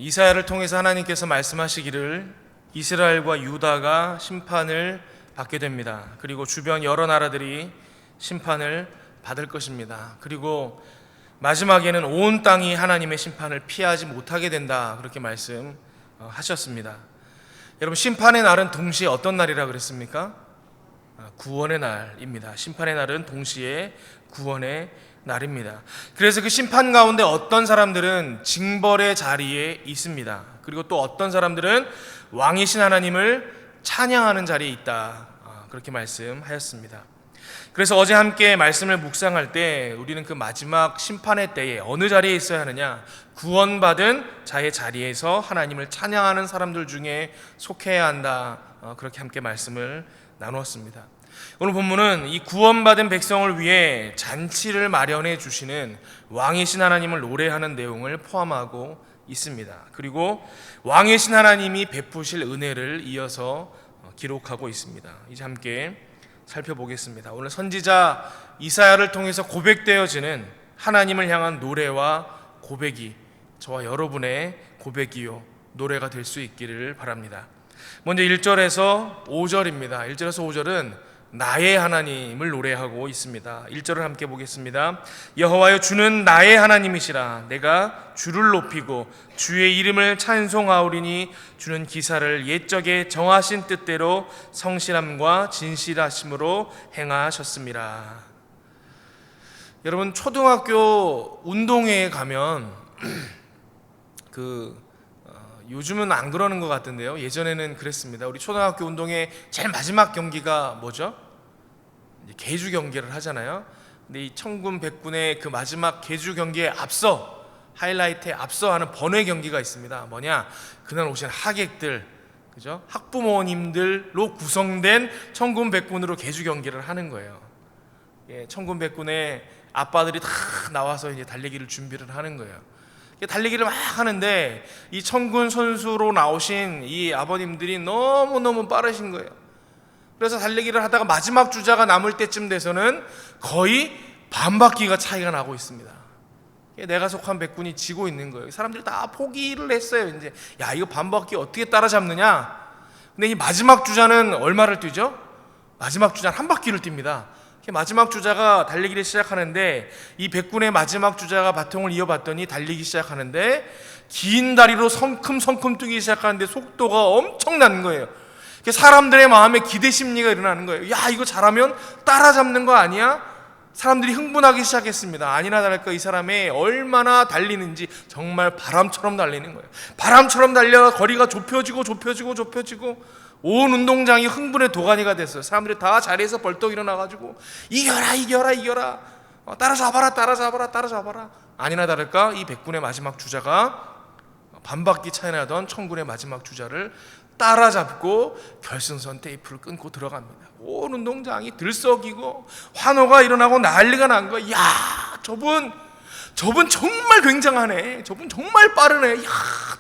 이사야를 통해서 하나님께서 말씀하시기를 이스라엘과 유다가 심판을 받게 됩니다. 그리고 주변 여러 나라들이 심판을 받을 것입니다. 그리고 마지막에는 온 땅이 하나님의 심판을 피하지 못하게 된다, 그렇게 말씀하셨습니다. 여러분, 심판의 날은 동시에 어떤 날이라 그랬습니까? 구원의 날입니다. 심판의 날은 동시에 구원의 날입니다. 그래서 그 심판 가운데 어떤 사람들은 징벌의 자리에 있습니다. 그리고 또 어떤 사람들은 왕이신 하나님을 찬양하는 자리에 있다, 그렇게 말씀하였습니다. 그래서 어제 함께 말씀을 묵상할 때 우리는 그 마지막 심판의 때에 어느 자리에 있어야 하느냐, 구원받은 자의 자리에서 하나님을 찬양하는 사람들 중에 속해야 한다, 그렇게 함께 말씀을 나누었습니다. 오늘 본문은 이 구원받은 백성을 위해 잔치를 마련해 주시는 왕이신 하나님을 노래하는 내용을 포함하고 있습니다. 그리고 왕이신 하나님이 베푸실 은혜를 이어서 기록하고 있습니다. 이제 함께 살펴보겠습니다. 오늘 선지자 이사야를 통해서 고백되어지는 하나님을 향한 노래와 고백이 저와 여러분의 고백이요 노래가 될 수 있기를 바랍니다. 먼저 1절에서 5절입니다. 1절에서 5절은 나의 하나님을 노래하고 있습니다. 1절을 함께 보겠습니다. 여호와여, 주는 나의 하나님이시라. 내가 주를 높이고 주의 이름을 찬송하오리니 주는 기사를 옛적에 정하신 뜻대로 성실함과 진실하심으로 행하셨습니다. 여러분, 초등학교 운동회에 가면 요즘은 안 그러는 것 같은데요, 예전에는 그랬습니다. 우리 초등학교 운동회 제일 마지막 경기가 뭐죠? 계주 경기를 하잖아요. 근데 이 천군 백군의 그 마지막 계주 경기에 앞서, 하이라이트에 앞서 하는 번외 경기가 있습니다. 뭐냐? 그날 오신 하객들, 그죠? 학부모님들로 구성된 천군 백군으로 계주 경기를 하는 거예요. 천군 백군의 아빠들이 다 나와서 이제 달리기를 준비를 하는 거예요. 달리기를 막 하는데 이 천군 선수로 나오신 이 아버님들이 너무너무 빠르신 거예요. 그래서 달리기를 하다가 마지막 주자가 남을 때쯤 돼서는 거의 반 바퀴가 차이가 나고 있습니다. 내가 속한 백군이 지고 있는 거예요. 사람들이 다 포기를 했어요. 이제 야, 이거 반 바퀴 어떻게 따라잡느냐. 근데 이 마지막 주자는 얼마를 뛰죠? 마지막 주자는 한 바퀴를 뜁니다. 마지막 주자가 달리기를 시작하는데 이 백군의 마지막 주자가 바통을 이어봤더니 달리기 시작하는데 긴 다리로 성큼성큼 뛰기 시작하는데 속도가 엄청난 거예요. 사람들의 마음에 기대 심리가 일어나는 거예요. 야, 이거 잘하면 따라잡는 거 아니야? 사람들이 흥분하기 시작했습니다. 아니나 다를까 이 사람이 얼마나 달리는지 정말 바람처럼 달리는 거예요. 바람처럼 달려 거리가 좁혀지고 온 운동장이 흥분의 도가니가 됐어요. 사람들이 다 자리에서 벌떡 일어나가지고 이겨라, 따라잡아라. 아니나 다를까 이 백군의 마지막 주자가 반바퀴 차이 나던 천군의 마지막 주자를 따라잡고 결승선 테이프를 끊고 들어갑니다. 온 운동장이 들썩이고 환호가 일어나고 난리가 난 거야. 야, 저분 정말 굉장하네. 저분 정말 빠르네. 야,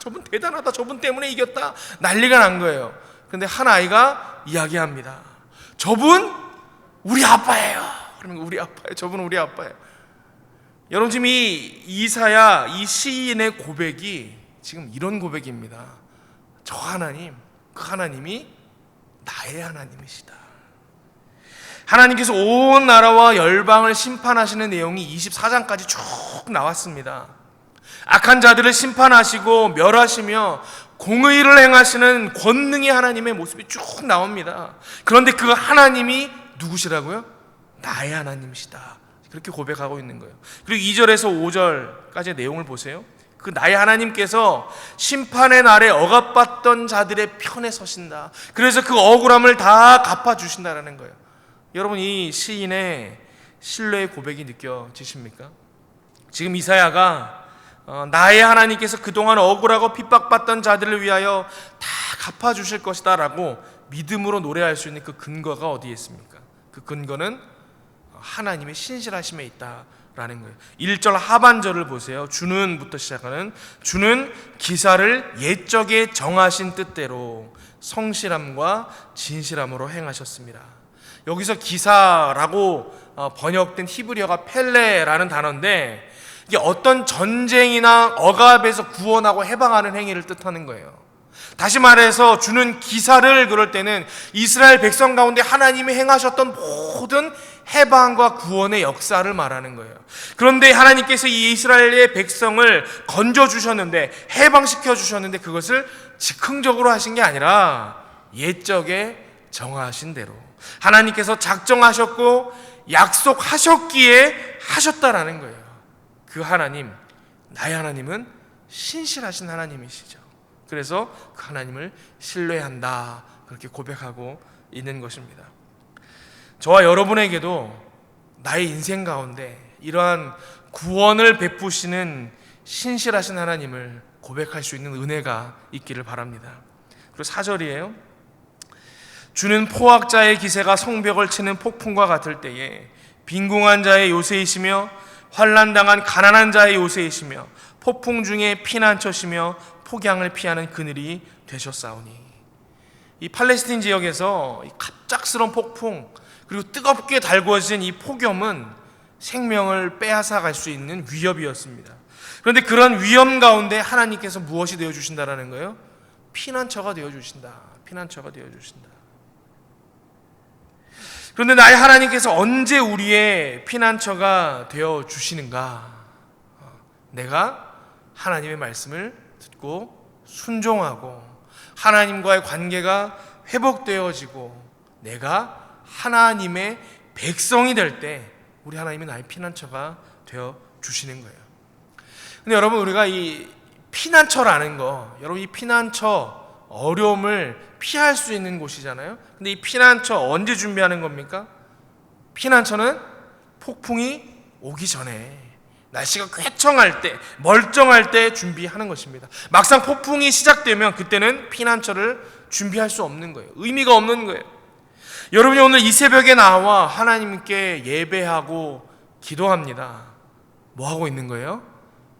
저분 대단하다. 저분 때문에 이겼다. 난리가 난 거예요. 근데 한 아이가 이야기합니다. 저분 우리 아빠예요. 그러면 우리 아빠예요. 저분은 우리 아빠예요. 여러분, 지금 이 이사야, 이 시인의 고백이 지금 이런 고백입니다. 저 하나님, 그 하나님이 나의 하나님이시다. 하나님께서 온 나라와 열방을 심판하시는 내용이 24장까지 쭉 나왔습니다. 악한 자들을 심판하시고 멸하시며 공의를 행하시는 권능의 하나님의 모습이 쭉 나옵니다. 그런데 그 하나님이 누구시라고요? 나의 하나님이시다. 그렇게 고백하고 있는 거예요. 그리고 2절에서 5절까지의 내용을 보세요. 그 나의 하나님께서 심판의 날에 억압받던 자들의 편에 서신다. 그래서 그 억울함을 다 갚아주신다는 거예요. 여러분, 이 시인의 신뢰의 고백이 느껴지십니까? 지금 이사야가 나의 하나님께서 그동안 억울하고 핍박받던 자들을 위하여 다 갚아주실 것이다 라고 믿음으로 노래할 수 있는 그 근거가 어디에 있습니까? 그 근거는 하나님의 신실하심에 있다라는 거예요. 1절 하반절을 보세요. 주는부터 시작하는 주는 기사를 옛적에 정하신 뜻대로 성실함과 진실함으로 행하셨습니다. 여기서 기사라고 번역된 히브리어가 펠레라는 단어인데 이게 어떤 전쟁이나 억압에서 구원하고 해방하는 행위를 뜻하는 거예요. 다시 말해서 주는 기사를 그럴 때는 이스라엘 백성 가운데 하나님이 행하셨던 모든 해방과 구원의 역사를 말하는 거예요. 그런데 하나님께서 이 이스라엘의 백성을 건져주셨는데, 해방시켜 주셨는데, 그것을 즉흥적으로 하신 게 아니라 옛적에 정하신 대로 하나님께서 작정하셨고 약속하셨기에 하셨다라는 거예요. 그 하나님, 나의 하나님은 신실하신 하나님이시죠. 그래서 그 하나님을 신뢰한다, 그렇게 고백하고 있는 것입니다. 저와 여러분에게도 나의 인생 가운데 이러한 구원을 베푸시는 신실하신 하나님을 고백할 수 있는 은혜가 있기를 바랍니다. 그리고 4절이에요. 주는 포악자의 기세가 성벽을 치는 폭풍과 같을 때에 빈궁한 자의 요새이시며 환난당한 가난한 자의 요새이시며 폭풍 중에 피난처시며 폭양을 피하는 그늘이 되셨사오니. 이 팔레스틴 지역에서 갑작스러운 폭풍, 그리고 뜨겁게 달구어진 이 폭염은 생명을 빼앗아갈 수 있는 위협이었습니다. 그런데 그런 위험 가운데 하나님께서 무엇이 되어주신다라는 거예요? 피난처가 되어주신다. 피난처가 되어주신다. 그런데 나의 하나님께서 언제 우리의 피난처가 되어주시는가? 내가 하나님의 말씀을 듣고 순종하고 하나님과의 관계가 회복되어지고 내가 하나님의 백성이 될 때 우리 하나님이 나의 피난처가 되어 주시는 거예요. 근데 여러분, 우리가 이 피난처라는 거, 여러분 이 피난처 어려움을 피할 수 있는 곳이잖아요. 근데 이 피난처 언제 준비하는 겁니까? 피난처는 폭풍이 오기 전에, 날씨가 쾌청할 때, 멀쩡할 때 준비하는 것입니다. 막상 폭풍이 시작되면 그때는 피난처를 준비할 수 없는 거예요. 의미가 없는 거예요. 여러분이 오늘 이 새벽에 나와 하나님께 예배하고 기도합니다. 뭐 하고 있는 거예요?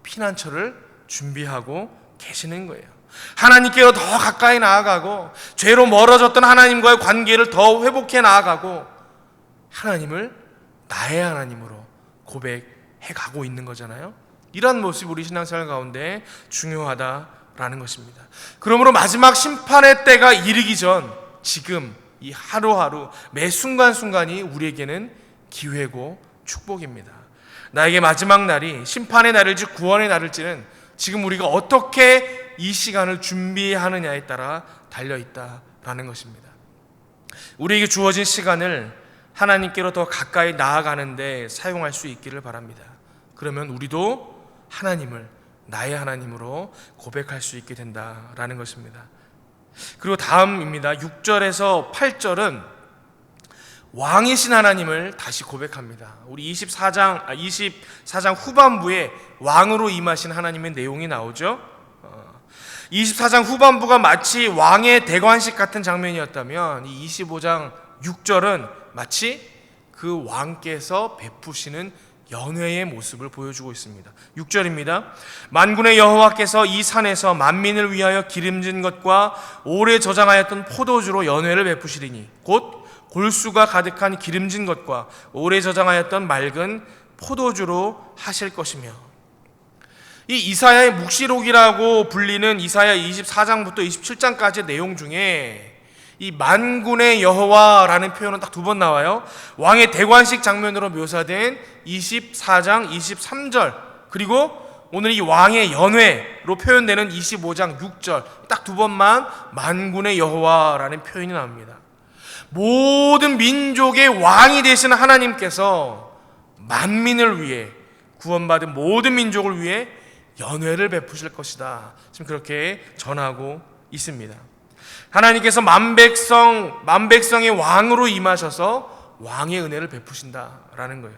피난처를 준비하고 계시는 거예요. 하나님께로 더 가까이 나아가고 죄로 멀어졌던 하나님과의 관계를 더 회복해 나아가고 하나님을 나의 하나님으로 고백해 가고 있는 거잖아요. 이런 모습이 우리 신앙생활 가운데 중요하다라는 것입니다. 그러므로 마지막 심판의 때가 이르기 전 지금 이 하루하루 매 순간순간이 우리에게는 기회고 축복입니다. 나에게 마지막 날이 심판의 날일지 구원의 날일지는 지금 우리가 어떻게 이 시간을 준비하느냐에 따라 달려있다라는 것입니다. 우리에게 주어진 시간을 하나님께로 더 가까이 나아가는 데 사용할 수 있기를 바랍니다. 그러면 우리도 하나님을 나의 하나님으로 고백할 수 있게 된다라는 것입니다. 그리고 다음입니다. 6절에서 8절은 왕이신 하나님을 다시 고백합니다. 우리 24장 후반부에 왕으로 임하신 하나님의 내용이 나오죠. 24장 후반부가 마치 왕의 대관식 같은 장면이었다면 이 25장 6절은 마치 그 왕께서 베푸시는 연회의 모습을 보여주고 있습니다. 6절입니다. 만군의 여호와께서 이 산에서 만민을 위하여 기름진 것과 오래 저장하였던 포도주로 연회를 베푸시리니 곧 골수가 가득한 기름진 것과 오래 저장하였던 맑은 포도주로 하실 것이며. 이 이사야의 묵시록이라고 불리는 이사야 24장부터 27장까지의 내용 중에 이 만군의 여호와라는 표현은 딱 두 번 나와요. 왕의 대관식 장면으로 묘사된 24장 23절, 그리고 오늘 이 왕의 연회로 표현되는 25장 6절, 딱 두 번만 만군의 여호와라는 표현이 나옵니다. 모든 민족의 왕이 되신 하나님께서 만민을 위해, 구원받은 모든 민족을 위해 연회를 베푸실 것이다. 지금 그렇게 전하고 있습니다. 하나님께서 만백성의 왕으로 임하셔서 왕의 은혜를 베푸신다라는 거예요.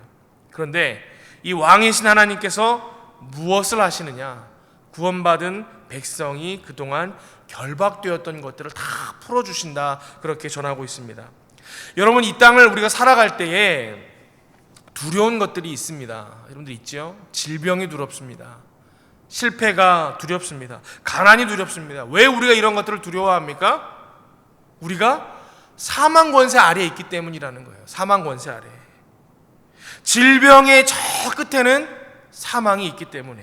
그런데 이 왕이신 하나님께서 무엇을 하시느냐? 구원받은 백성이 그동안 결박되었던 것들을 다 풀어주신다, 그렇게 전하고 있습니다. 여러분, 이 땅을 우리가 살아갈 때에 두려운 것들이 있습니다. 여러분들 있죠? 질병이 두렵습니다. 실패가 두렵습니다. 가난이 두렵습니다. 왜 우리가 이런 것들을 두려워합니까? 우리가 사망 권세 아래에 있기 때문이라는 거예요. 사망 권세 아래. 질병의 저 끝에는 사망이 있기 때문에,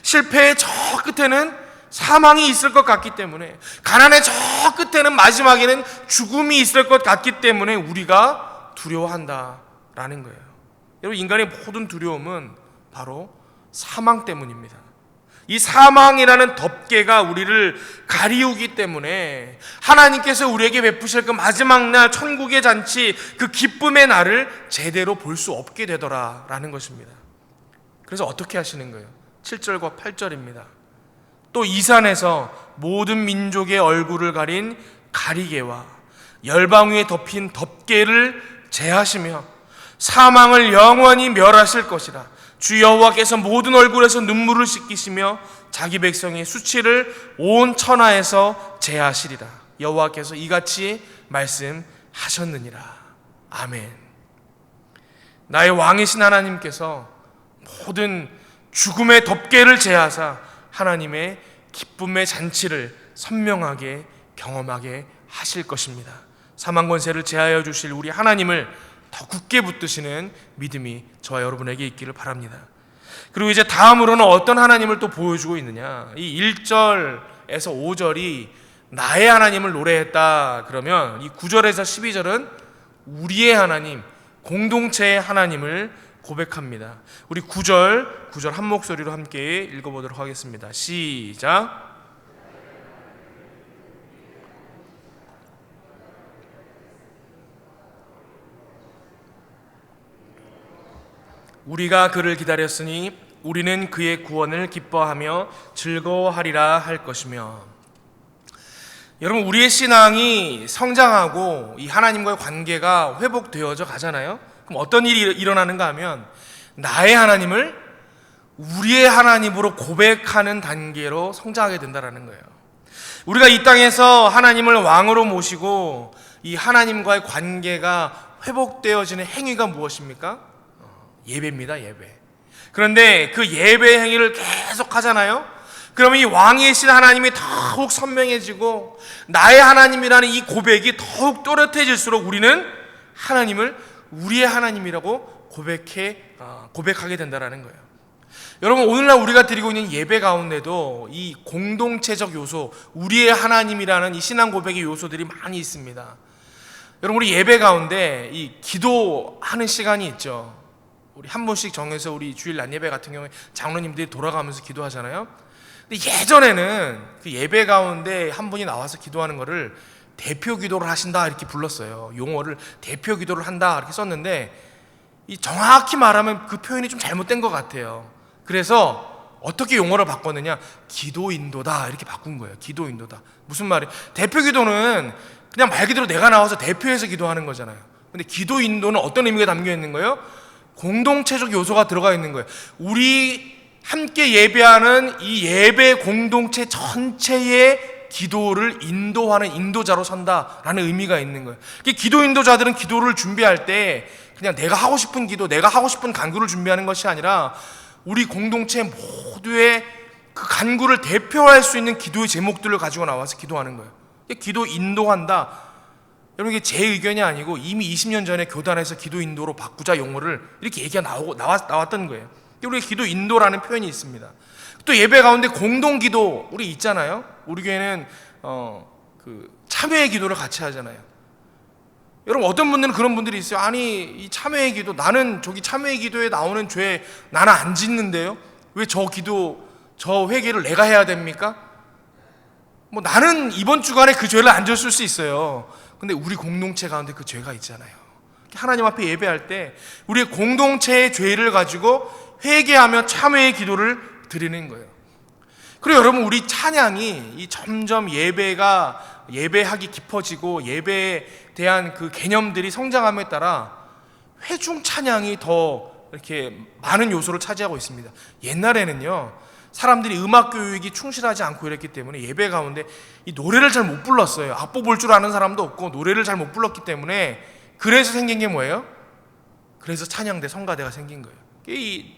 실패의 저 끝에는 사망이 있을 것 같기 때문에, 가난의 저 끝에는 마지막에는 죽음이 있을 것 같기 때문에 우리가 두려워한다라는 거예요. 여러분, 인간의 모든 두려움은 바로 사망 때문입니다. 이 사망이라는 덮개가 우리를 가리우기 때문에 하나님께서 우리에게 베푸실 그 마지막 날 천국의 잔치, 그 기쁨의 날을 제대로 볼 수 없게 되더라라는 것입니다. 그래서 어떻게 하시는 거예요? 7절과 8절입니다. 또 이 산에서 모든 민족의 얼굴을 가린 가리개와 열방 위에 덮인 덮개를 제하시며 사망을 영원히 멸하실 것이라. 주 여호와께서 모든 얼굴에서 눈물을 씻기시며 자기 백성의 수치를 온 천하에서 제하시리라. 여호와께서 이같이 말씀하셨느니라. 아멘. 나의 왕이신 하나님께서 모든 죽음의 덮개를 제하사 하나님의 기쁨의 잔치를 선명하게 경험하게 하실 것입니다. 사망 권세를 제하여 주실 우리 하나님을 더 굳게 붙드시는 믿음이 저와 여러분에게 있기를 바랍니다. 그리고 이제 다음으로는 어떤 하나님을 또 보여주고 있느냐, 이 1절에서 5절이 나의 하나님을 노래했다 그러면 이 9절에서 12절은 우리의 하나님, 공동체의 하나님을 고백합니다. 우리 9절 한 목소리로 함께 읽어보도록 하겠습니다. 시작. 우리가 그를 기다렸으니 우리는 그의 구원을 기뻐하며 즐거워하리라 할 것이며. 여러분, 우리의 신앙이 성장하고 이 하나님과의 관계가 회복되어져 가잖아요. 그럼 어떤 일이 일어나는가 하면 나의 하나님을 우리의 하나님으로 고백하는 단계로 성장하게 된다는 거예요. 우리가 이 땅에서 하나님을 왕으로 모시고 이 하나님과의 관계가 회복되어지는 행위가 무엇입니까? 예배입니다. 예배. 그런데 그 예배 행위를 계속 하잖아요. 그러면 이 왕이신 하나님이 더욱 선명해지고 나의 하나님이라는 이 고백이 더욱 또렷해질수록 우리는 하나님을 우리의 하나님이라고 고백하게 된다는 거예요. 여러분, 오늘날 우리가 드리고 있는 예배 가운데도 이 공동체적 요소, 우리의 하나님이라는 이 신앙 고백의 요소들이 많이 있습니다. 여러분, 우리 예배 가운데 이 기도하는 시간이 있죠. 우리 한 번씩 정해서 우리 주일 낮 예배 같은 경우에 장로님들이 돌아가면서 기도하잖아요. 근데 예전에는 그 예배 가운데 한 분이 나와서 기도하는 거를 대표 기도를 하신다 이렇게 불렀어요. 용어를 대표 기도를 한다 이렇게 썼는데, 이 정확히 말하면 그 표현이 좀 잘못된 것 같아요. 그래서 어떻게 용어를 바꿨느냐, 기도 인도다 이렇게 바꾼 거예요. 기도 인도다. 무슨 말이에요? 대표 기도는 그냥 말 그대로 내가 나와서 대표해서 기도하는 거잖아요. 근데 기도 인도는 어떤 의미가 담겨 있는 거예요? 공동체적 요소가 들어가 있는 거예요. 우리 함께 예배하는 이 예배 공동체 전체의 기도를 인도하는 인도자로 선다라는 의미가 있는 거예요. 기도 인도자들은 기도를 준비할 때 그냥 내가 하고 싶은 기도, 내가 하고 싶은 간구를 준비하는 것이 아니라 우리 공동체 모두의 그 간구를 대표할 수 있는 기도의 제목들을 가지고 나와서 기도하는 거예요. 기도 인도한다. 여러분, 이게 제 의견이 아니고 이미 20년 전에 교단에서 기도 인도로 바꾸자 용어를 이렇게 얘기가 나왔던 거예요. 우리 기도 인도라는 표현이 있습니다. 또 예배 가운데 공동 기도 우리 있잖아요. 우리 교회는 그 참회의 기도를 같이 하잖아요. 여러분, 어떤 분들은 그런 분들이 있어요. 아니, 이 참회의 기도, 나는 저기 참회의 기도에 나오는 죄 나는 안 짓는데요. 왜 저 회개를 내가 해야 됩니까? 뭐 나는 이번 주간에 그 죄를 안 졌을 수 있어요. 근데 우리 공동체 가운데 그 죄가 있잖아요. 하나님 앞에 예배할 때 우리의 공동체의 죄를 가지고 회개하며 참회의 기도를 드리는 거예요. 그리고 여러분, 우리 찬양이 이 점점 예배하기 깊어지고 예배에 대한 그 개념들이 성장함에 따라 회중 찬양이 더 이렇게 많은 요소를 차지하고 있습니다. 옛날에는요, 사람들이 음악 교육이 충실하지 않고 이랬기 때문에 예배 가운데 이 노래를 잘 못 불렀어요. 악보 볼 줄 아는 사람도 없고 노래를 잘 못 불렀기 때문에, 그래서 생긴 게 뭐예요? 그래서 찬양대, 성가대가 생긴 거예요. 이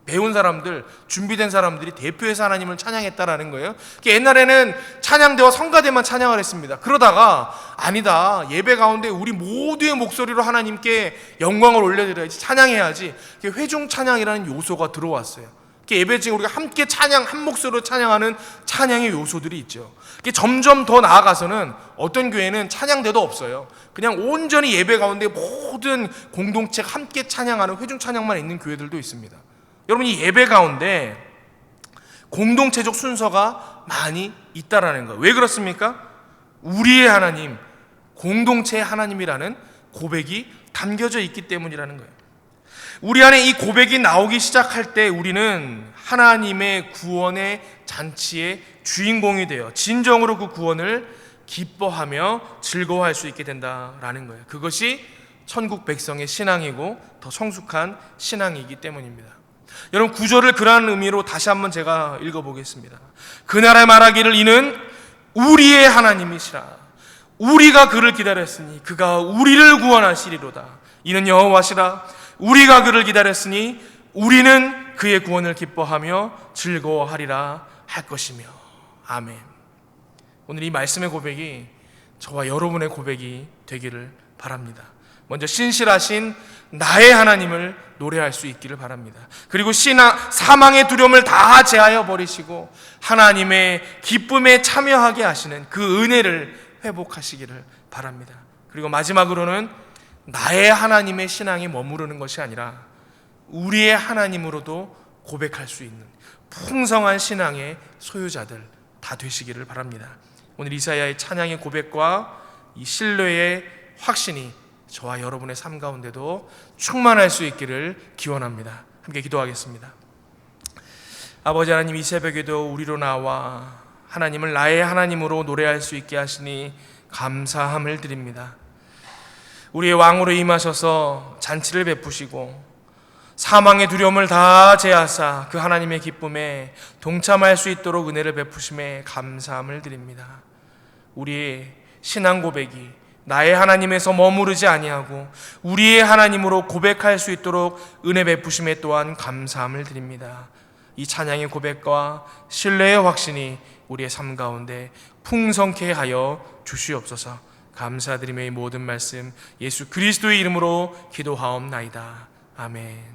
배운 사람들, 준비된 사람들이 대표해서 하나님을 찬양했다라는 거예요. 옛날에는 찬양대와 성가대만 찬양을 했습니다. 그러다가 아니다, 예배 가운데 우리 모두의 목소리로 하나님께 영광을 올려드려야지, 찬양해야지, 회중 찬양이라는 요소가 들어왔어요. 예배 중에 우리가 함께 찬양, 한 목소리로 찬양하는 찬양의 요소들이 있죠. 점점 더 나아가서는 어떤 교회는 찬양대도 없어요. 그냥 온전히 예배 가운데 모든 공동체가 함께 찬양하는 회중 찬양만 있는 교회들도 있습니다. 여러분, 이 예배 가운데 공동체적 순서가 많이 있다라는 거예요. 왜 그렇습니까? 우리의 하나님, 공동체의 하나님이라는 고백이 담겨져 있기 때문이라는 거예요. 우리 안에 이 고백이 나오기 시작할 때 우리는 하나님의 구원의 잔치의 주인공이 되어 진정으로 그 구원을 기뻐하며 즐거워할 수 있게 된다라는 거예요. 그것이 천국 백성의 신앙이고 더 성숙한 신앙이기 때문입니다. 여러분, 구절을 그러한 의미로 다시 한번 제가 읽어보겠습니다. 그날에 말하기를 이는 우리의 하나님이시라. 우리가 그를 기다렸으니 그가 우리를 구원하시리로다. 이는 여호와시라. 우리가 그를 기다렸으니 우리는 그의 구원을 기뻐하며 즐거워하리라 할 것이며. 아멘. 오늘 이 말씀의 고백이 저와 여러분의 고백이 되기를 바랍니다. 먼저 신실하신 나의 하나님을 노래할 수 있기를 바랍니다. 그리고 사망의 두려움을 다 제하여 버리시고 하나님의 기쁨에 참여하게 하시는 그 은혜를 회복하시기를 바랍니다. 그리고 마지막으로는 나의 하나님의 신앙이 머무르는 것이 아니라 우리의 하나님으로도 고백할 수 있는 풍성한 신앙의 소유자들 다 되시기를 바랍니다. 오늘 이사야의 찬양의 고백과 이 신뢰의 확신이 저와 여러분의 삶 가운데도 충만할 수 있기를 기원합니다. 함께 기도하겠습니다. 아버지 하나님, 이 새벽에도 우리로 나와 하나님을 나의 하나님으로 노래할 수 있게 하시니 감사함을 드립니다. 우리의 왕으로 임하셔서 잔치를 베푸시고 사망의 두려움을 다 제하사 그 하나님의 기쁨에 동참할 수 있도록 은혜를 베푸심에 감사함을 드립니다. 우리의 신앙 고백이 나의 하나님에서 머무르지 아니하고 우리의 하나님으로 고백할 수 있도록 은혜 베푸심에 또한 감사함을 드립니다. 이 찬양의 고백과 신뢰의 확신이 우리의 삶 가운데 풍성케 하여 주시옵소서. 감사드리며 이 모든 말씀 예수 그리스도의 이름으로 기도하옵나이다. 아멘.